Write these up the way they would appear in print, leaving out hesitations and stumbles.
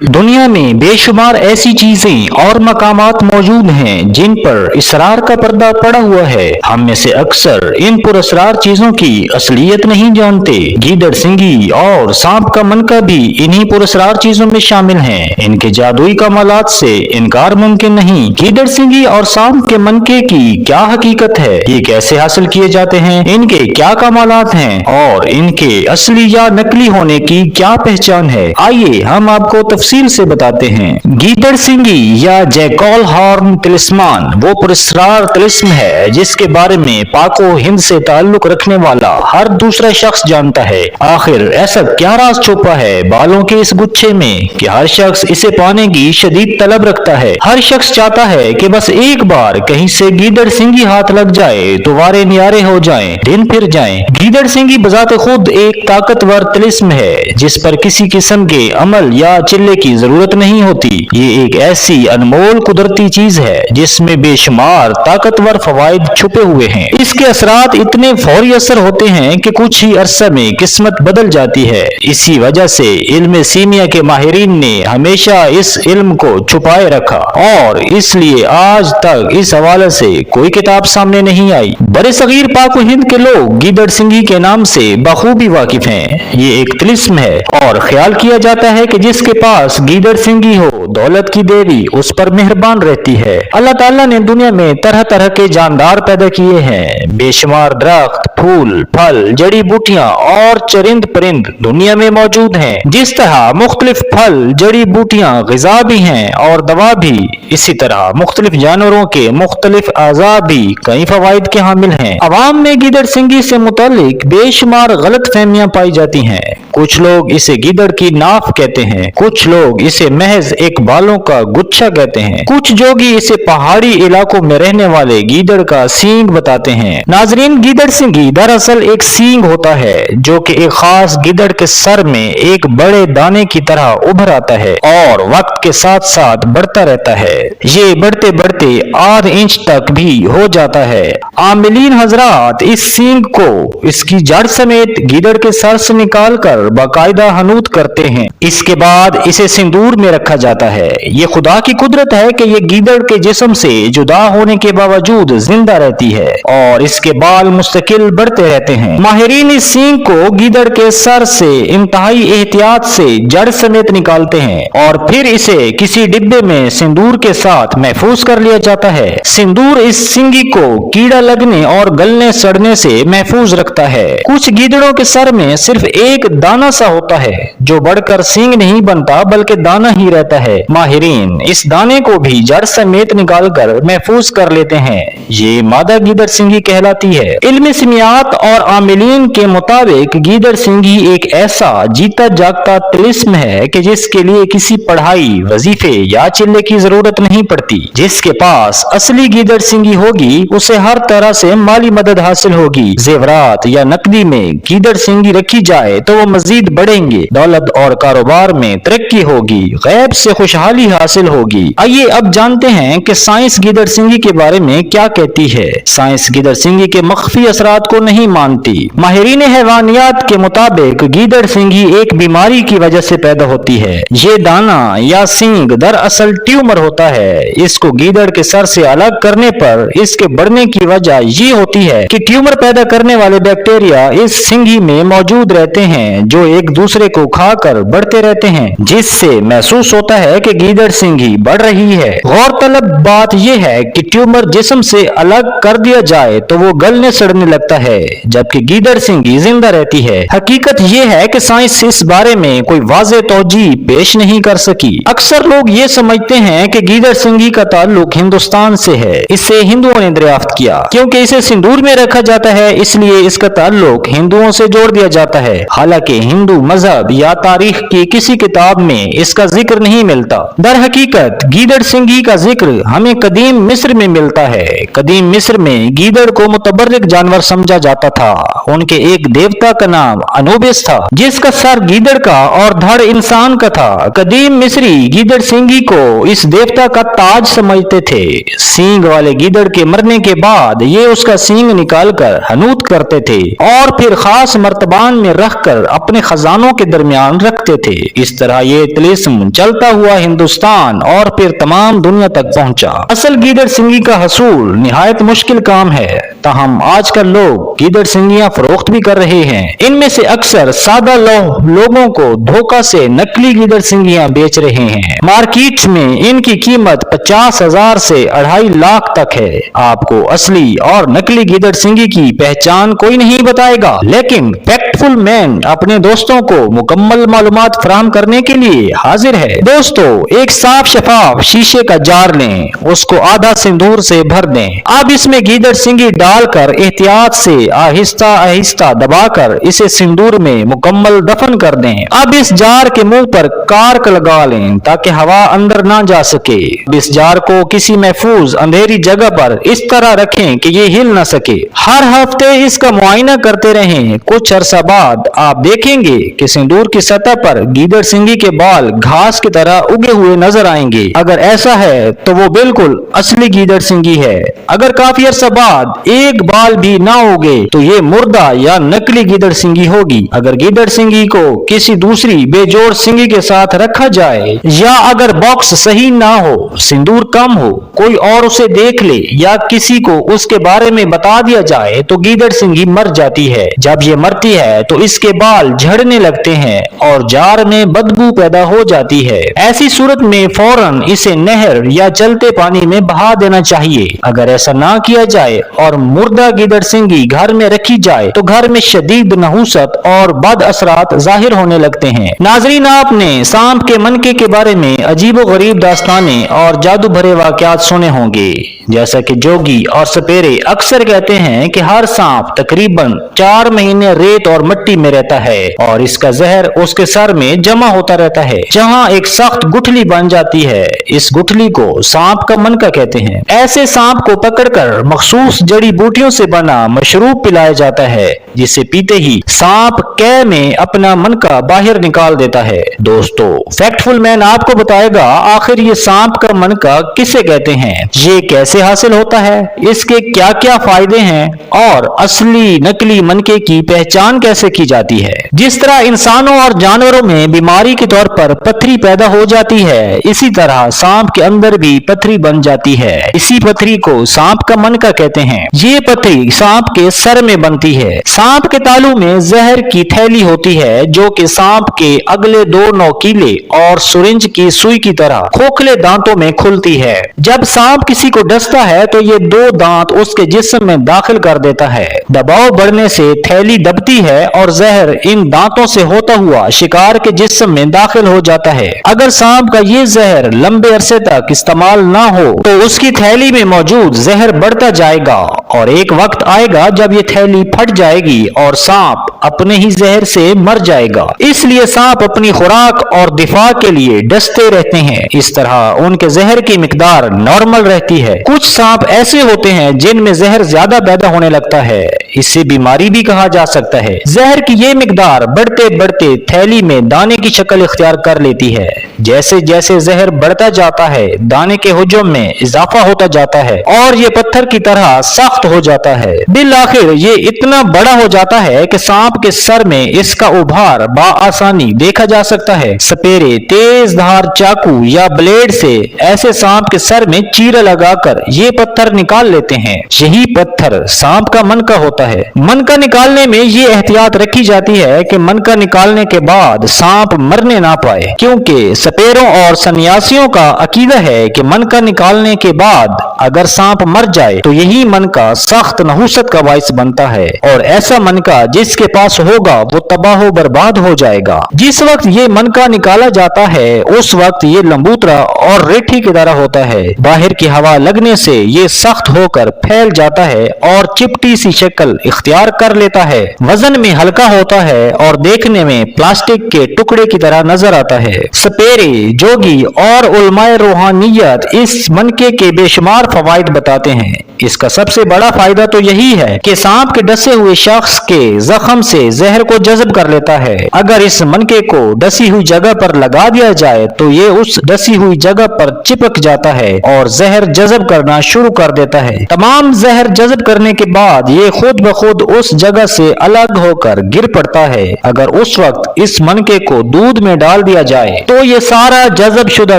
दुनिया में बेशुमार ऐसी चीजें और मकामात मौजूद हैं जिन पर इसरार का पर्दा पड़ा हुआ है। हम में से अक्सर इन पुरअसरार चीजों की असलियत नहीं जानते। गीदड़ सिंगी और सांप का मनका भी इन्हीं पुरअसरार चीजों में शामिल हैं। इनके जादुई कमालात से इनकार मुमकिन नहीं। गीदड़ सिंगी और सांप के मनके की क्या हकीकत है, ये कैसे हासिल किए जाते हैं, इनके क्या कमालात हैं और इनके असली या नकली होने की क्या पहचान है, आइए हम आपको तफसील से बताते हैं। गीदड़ सिंगी या जैकॉल हॉर्न तिलिस्मान वो पुरस्कार तिलिस्म है जिसके बारे में पाको हिंद से ताल्लुक रखने वाला हर दूसरा शख्स जानता है। आखिर ऐसा क्या राज छुपा है बालों के इस गुच्छे में कि हर शख्स इसे पाने की शदीद तलब रखता है। हर शख्स चाहता है कि बस एक बार कहीं से गीदड़ सिंगी हाथ लग जाए तो वारे न्यारे हो जाएं, दिन फिर जाएं। गीदड़ सिंगी बजाते खुद एक ताकतवर तिलिस्म है जिस पर किसी किस्म के अमल या चिल्ले की जरूरत नहीं होती। ये एक ऐसी अनमोल कुदरती चीज है जिसमें बेशुमार ताकतवर फवाइद छुपे हुए हैं। इसके असरात इतने फौरी असर होते हैं कि कुछ ही अरसा में किस्मत बदल जाती है। इसी वजह से इल्म सीमिया के माहिरीन ने हमेशा इस इल्म को छुपाए रखा और इसलिए आज तक इस हवाले से कोई किताब सामने नहीं आई। बड़े सगीर पाक हिंद के लोग गीदड़ सिंगी के नाम से बखूबी वाकिफ हैं। ये एक तिलिस्म है और ख्याल किया जाता है कि जिसके पास गीदड़ सिंगी हो दौलत की देवी उस पर मेहरबान रहती है। अल्लाह ताला ने दुनिया में तरह तरह के जानदार पैदा किए हैं। बेशुमार दरख्त, फूल, फल, जड़ी बूटियां और चरिंद परिंद दुनिया में मौजूद हैं। जिस तरह मुख्तलिफ फल, जड़ी बूटियां ग़िज़ा भी हैं और दवा भी, इसी तरह मुख्तलिफ जानवरों के मुख्तलिफ अज़ा भी कई फवाइद के हामिल हैं। अवाम में गीदड़ सिंगी से मुतालिक बेशुमार गलत फहमियां पाई जाती हैं। कुछ लोग इसे गीदड़ की नाफ कहते हैं, कुछ लोग इसे महज एक बालों का गुच्छा कहते हैं, कुछ जोगी इसे पहाड़ी इलाकों में रहने वाले गीदड़ का सींग बताते हैं। नाजरीन, गीदड़ सिंगी दरअसल एक सींग होता है जो कि एक खास गीदड़ के सर में एक बड़े दाने की तरह उभर आता है और वक्त के साथ साथ बढ़ता रहता है। ये बढ़ते बढ़ते आध इंच तक भी हो जाता है। आमिलीन हजरात इस सींग को इसकी जड़ समेत गीदड़ के सर से निकाल कर बाकायदा हनूत करते हैं। इसके बाद इसे सिंदूर में रखा जाता है। ये खुदा की कुदरत है कि ये गीदड़ के जिस्म से जुदा होने के बावजूद जिंदा रहती है और इसके बाल मुस्तकिल बढ़ते रहते हैं। माहिरीन इस सींग को गीदड़ के सर से इंतहाई एहतियात से जड़ समेत निकालते हैं और फिर इसे किसी डिब्बे में सिंदूर के साथ महफूज कर लिया जाता है। सिंदूर इस सिंगी को कीड़ा लगने और गलने सड़ने से महफूज रखता है। कुछ गीदड़ों के सर में सिर्फ एक दाना सा होता है जो बढ़कर सींग नहीं बनता बल्कि दाना ही रहता है। माहिरीन इस दाने को भी जड़ समेत निकाल कर महफूज कर लेते हैं। ये मादा गीदड़ सिंगी कहलाती है। इल्म सिमियात और आमिलीन के मुताबिक गीदड़ सिंगी एक ऐसा जीता जागता तिलिस्म है कि जिसके लिए किसी पढ़ाई, वजीफे या चिल्ले की जरूरत नहीं पड़ती। जिसके पास असली गीदड़ सिंगी होगी उसे हर तरह से माली मदद हासिल होगी। जेवरात या नकदी में गीदड़ सिंगी रखी जाए तो वो मजीद बढ़ेंगे, दौलत और कारोबार में तरक्की होगी, गैब से खुशहाली हासिल होगी। आइए अब जानते हैं कि साइंस गीदड़ सिंगी के बारे में क्या कहती है। साइंस गीदड़ सिंगी के मख्फी असरात को नहीं मानती। माहिरीन हैवानियात के मुताबिक गीदड़ सिंगी एक बीमारी की वजह से पैदा होती है। ये दाना या सींग दरअसल ट्यूमर होता है। इसको गीदड़ के सर से अलग करने पर इसके बढ़ने की वजह ये होती है कि ट्यूमर पैदा करने वाले बैक्टीरिया इस सिंगी में मौजूद रहते हैं जो एक दूसरे को खाकर बढ़ते रहते हैं, जिससे महसूस होता है कि गीदड़ सिंगी बढ़ रही है। गौरतलब बात यह है कि ट्यूमर जिस्म से अलग कर दिया जाए तो वो गलने सड़ने लगता है जबकि गीदड़ सिंगी जिंदा रहती है। हकीकत यह है कि साइंस इस बारे में कोई वाज़ेह तौजीह पेश नहीं कर सकी। अक्सर लोग ये समझते हैं कि गीदड़ सिंगी का ताल्लुक हिंदुस्तान से है। इसे हिंदुओं ने दरियाफ्त किया। क्योंकि इसे सिंदूर में रखा जाता है इसलिए इसका ताल्लुक हिंदुओं से जोड़ दिया जाता है। हालांकि हिंदू मजहब या तारीख की किसी किताब में इसका जिक्र नहीं मिलता। दर हकीकत गीदड़ सिंगी का जिक्र हमें कदीम मिस्र में मिलता है। कदीम मिस्र में गीदड़ को मुतबर्रिक जानवर समझा समझा जाता था। उनके एक देवता का नाम अनुबिस था, जिसका सर गीदड़ का और धड़ इंसान का था। कदीम मिस्री गीदड़ सिंगी को इस देवता का ताज समझते थे। सींग वाले गीदड़ के मरने के बाद ये उसका सींग निकालकर हनूत करते थे और फिर खास मर्तबान में रखकर अपने खजानों के दरमियान रखते थे। इस तरह ये तिलिस्म चलता हुआ हिंदुस्तान और फिर तमाम दुनिया तक पहुंचा। असल गीदड़ सिंगी का हसूल निहायत मुश्किल काम है, ताहम आजकल लोग गीदड़ सिंगियां फरोख्त भी कर रहे हैं। इनमें से अक्सर सादा लोगों को धोखा से नकली गीदड़ सिंगियां बेच रहे हैं। मार्केट में इनकी कीमत 50,000 से 2.5 लाख तक है। आपको असली और नकली गीदड़ सिंगी की पहचान कोई नहीं बताएगा, लेकिन फैक्टफुल मैन अपने दोस्तों को मुकम्मल मालूमात फराहम करने के लिए हाजिर है। दोस्तों, एक साफ शफाफ शीशे का जार लें, उसको आधा सिंदूर से भर दें। अब इसमें गीदड़ सिंगी डालकर एहतियात से आहिस्ता आहिस्ता दबाकर इसे सिंदूर में मुकम्मल दफन कर दें। अब इस जार के मुंह पर कार्क लगा लें ताकि हवा अंदर ना जा सके। इस जार को किसी महफूज अंधेरी जगह पर इस तरह रखें कि ये हिल न सके। हर हफ्ते इसका मुआयना करते रहें। कुछ अरसा बाद आप देखेंगे कि सिंदूर की सतह पर गीदड़ सिंगी के बाल घास की तरह उगे हुए नजर आएंगे। अगर ऐसा है तो वो बिल्कुल असली गीदड़ सिंगी है। अगर काफी अरसा बाद एक बाल भी ना उगे तो ये मुर्दा या नकली गीदड़ सिंगी होगी। अगर गीदड़ सिंगी को किसी दूसरी बेजोड़ सिंगी के साथ रखा जाए या अगर बॉक्स सही ना हो, सिंदूर कम हो, कोई और उसे देख ले या किसी को उसके बारे में बता दिया जाए तो गीदड़ सिंगी मर जाती है। जब ये मरती है तो इसके बाल झड़ने लगते हैं और जार में बदबू पैदा हो जाती है। ऐसी सूरत में फौरन इसे नहर या चलते पानी में बहा देना चाहिए। अगर ऐसा ना किया जाए और मुर्दा गीदड़ सिंगी घर में रखी जाए तो घर में शदीद नहुसत और बद असरात जाहिर होने लगते हैं। नाजरीन, आपने सांप के मनके के बारे में अजीबो गरीब दास्ताने और जादू भरे वाकयात सुने होंगे। जैसा कि जोगी और सपेरे अक्सर कहते हैं कि हर सांप तकरीबन 4 महीने रेत और मिट्टी में रहता है और इसका जहर उसके सर में जमा होता रहता है, जहां एक सख्त गुठली बन जाती है। इस गुठली को सांप का मनका कहते हैं। ऐसे सांप को पकड़कर मखसूस जड़ी बूटियों से बना मशरूब पिलाया जाता है, जिसे पीते ही सांप कै में अपना मनका बाहर निकाल देता है। दोस्तों, फैक्टफुल मैन आपको बताएगा आखिर ये सांप का मनका किसे कहते हैं, ये कैसे हासिल होता है, इसके क्या क्या फायदे हैं और असली नकली मनके की पहचान कैसे की जाती है। जिस तरह इंसानों और जानवरों में बीमारी के तौर पर पथरी पैदा हो जाती है, इसी तरह सांप के अंदर भी पथरी बन जाती है। इसी पथरी को सांप का मनका कहते हैं। ये पथरी सांप के सर में बनती है। सांप के तालू में जहर की थैली होती है जो कि सांप के अगले 2 नोकीले और सुरिंज की सुई की तरह खोखले दांतों में खुलती है। जब सांप किसी को डसता है तो ये 2 दांत उसके जिस्म में दाखिल कर देता है। दबाव बढ़ने से थैली दबती है और जहर इन दांतों से होता हुआ शिकार के जिस्म में दाखिल हो जाता है। अगर सांप का ये जहर लंबे अरसे तक इस्तेमाल ना हो तो उसकी थैली में मौजूद जहर बढ़ता जाएगा और एक वक्त आएगा जब ये थैली फट जाएगी और सांप अपने ही जहर से मर जाएगा। इसलिए सांप अपनी खुराक और दिफा के लिए डसते रहते हैं। इस तरह उनके जहर की मिकदार नॉर्मल रहती है। कुछ सांप ऐसे होते हैं जिनमें जहर ज्यादा पैदा होने लगता है, इसे बीमारी भी कहा जा सकता है। जहर की ये मिकदार बढ़ते बढ़ते थैली में दाने की शक्ल इख्तियार कर लेती है। जैसे जैसे जहर बढ़ता जाता है, दाने के हुजूम में इजाफा होता जाता है और ये पत्थर की तरह सख्त हो जाता है। बिल आखिर ये इतना बड़ा हो जाता है कि सांप के सर में इसका उभार बाआसानी देखा जा सकता है। सपेरे तेज धार चाकू या ब्लेड से ऐसे सांप के सर में चीरा लगाकर ये पत्थर निकाल लेते हैं। यही पत्थर सांप का मनका होता है। मनका निकालने में ये एहतियात रखी जाती है कि मनका निकालने के बाद सांप मरने ना पाए, क्योंकि सपेरों और सन्यासियों का अकीदा है कि मनका निकालने के बाद अगर सांप मर जाए तो यही मनका सख्त नहुसत का बाइस बनता है और ऐसा मनका जिसके पास होगा वो तबाह बर्बाद हो जाएगा। जिस वक्त ये मनका निकाला जाता है उस वक्त ये लंबूतरा और रेठी की तरह होता है। बाहर की हवा लगने से ये सख्त होकर फैल जाता है और चिपटी सी शक्ल इख्तियार कर लेता है। वजन में हल्का होता है और देखने में प्लास्टिक के टुकड़े की तरह नजर आता है। सपेरे, जोगी और उलमाए रूहानियत इस मनके के बेशुमार फवाइद बताते हैं। इसका सबसे बड़ा फायदा तो यही है कि सांप के डसे हुए शख्स के जख्म से जहर को जज़ब कर लेता है। अगर इस मनके को डसी हुई जगह पर लगा दिया जाए तो ये उस डसी हुई जगह पर चिपक जाता है और जहर जज़ब करना शुरू कर देता है। तमाम जहर जज़ब करने के बाद ये खुद ब खुद उस जगह से अलग होकर गिर पड़ता है। अगर उस वक्त इस मनके को दूध में डाल दिया जाए तो ये सारा जज़ब शुदा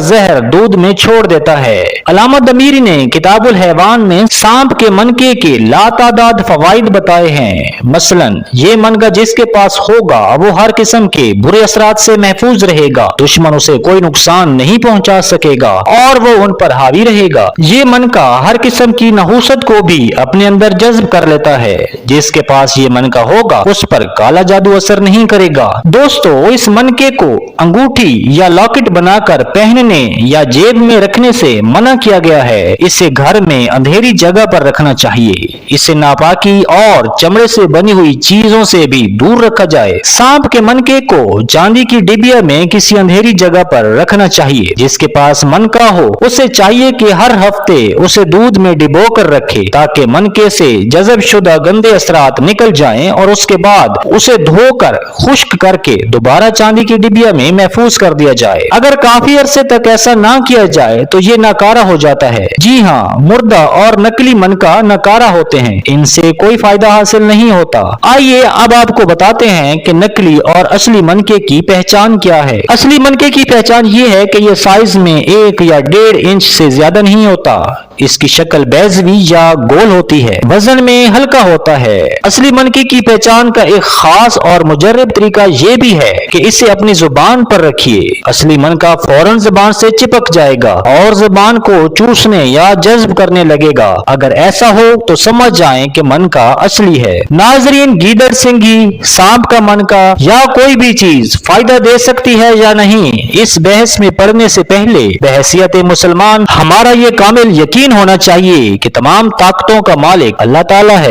जहर दूध में छोड़ देता है। अल्लामा दमीरी ने किताबुल हैवान में सांप के मनके के लातादाद फवाइद बताए हैं। मसलन ये मनका जिसके पास होगा वो हर किस्म के बुरे असरात से महफूज रहेगा, दुश्मन उसे कोई नुकसान नहीं पहुंचा सकेगा और वो उन पर हावी रहेगा। ये मनका हर किस्म की नहुसत को भी अपने अंदर जज्ब कर लेता है। जिसके पास ये मनका होगा उस पर काला जादू असर नहीं करेगा। दोस्तों, इस मनके को अंगूठी या लॉकेट बनाकर पहनने या जेब में रखने से मना किया गया है। इसे घर में अंधेरी जगह पर रखना चाहिए। इसे नापाकी और चमड़े से बनी हुई चीजों से भी दूर रखा जाए। सांप के मनके को चांदी की डिबिया में किसी अंधेरी जगह पर रखना चाहिए। जिसके पास मनका हो उसे चाहिए कि हर हफ्ते उसे दूध में डिबो कर रखे ताकि मनके से जज़ब शुदा गंदे असरात निकल जाएं और उसके बाद उसे धोकर खुश्क करके दोबारा चांदी की डिबिया में महफूज कर दिया जाए। अगर काफी अरसे तक ऐसा ना किया जाए तो ये नाकारा हो जाता है। जी हाँ, मुर्दा और नकली मनका नाकारा होते हैं, इनसे कोई फायदा हासिल नहीं होता। आइए अब आपको बताते हैं कि नकली और असली मनके की पहचान क्या है। असली मनके की पहचान ये है कि ये साइज में 1 या 1.5 इंच से ज्यादा नहीं होता। इसकी शक्ल बैजवी या गोल होती है, वजन में हल्का होता है। असली मनके की पहचान का एक खास और मुजर्रब तरीका ये भी है कि इसे अपनी जुबान पर रखिए। असली मनका फौरन जुबान से चिपक जाएगा और जुबान को चूसने या जज्ब करने लगेगा। अगर ऐसा हो तो समझ जाएं कि मनका असली है। नाजरीन, गीदड़ सिंगी, सांप का मनका या कोई भी चीज फायदा दे सकती है या नहीं, इस बहस में पढ़ने से पहले बहसियत मुसलमान हमारा ये कामिल यकीन होना चाहिए कि तमाम ताकतों का मालिक अल्लाह ताला है।